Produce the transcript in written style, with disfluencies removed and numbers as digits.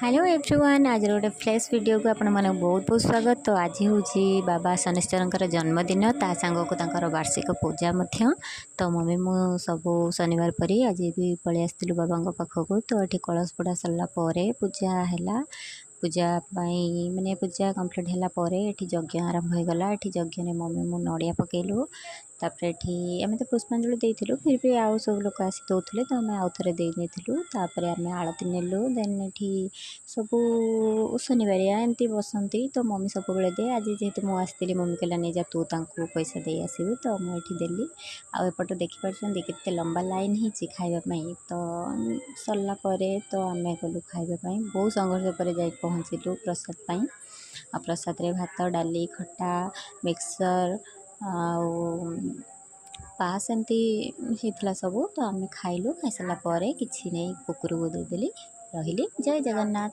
Hello everyone आज गोटे fresh video को आपण माने बहुत बहुत स्वागत। तो आज हूँ बाबा शनिश्चर जन्मदिन ता सांग को वार्षिक पूजा मध्य। तो मम्मी मु सब शनिवार परी आज भी पलि आसलु बाबा पाखक। तो ये कलश पड़ा सरला पूजा है पूजा माने पूजा कम्प्लीट है यज्ञ आरंभ हो गला। यज्ञ ने मम्मी मु नड़िया पकेलु तापर ये आम तो पुष्पांजलि देलु फिर भी आउ सब लोग आसी दौले तो आम आउ थे देपर आम आलती नेलु। देन ये सब शनिवारिया एमती बसती तो मम्मी सब बेले दे। आज जेहेतु मुझे आसती मम्मी कहला नहीं जा तू पैसा दे आसबु तो मुझे देली। आउट देखिपुर के लंबा लाइन ही खावाई तो सरला तो आम गलु खावाई। बहुत संघर्ष पर जा पहुँचलु प्रसाद आ प्रसाद रे भात डाली खटा मिक्सर पास एमती होता सब। तो आम खाइलु खाई सारा कि नहीं कुकुर को देदेली रही। जय जगन्नाथ।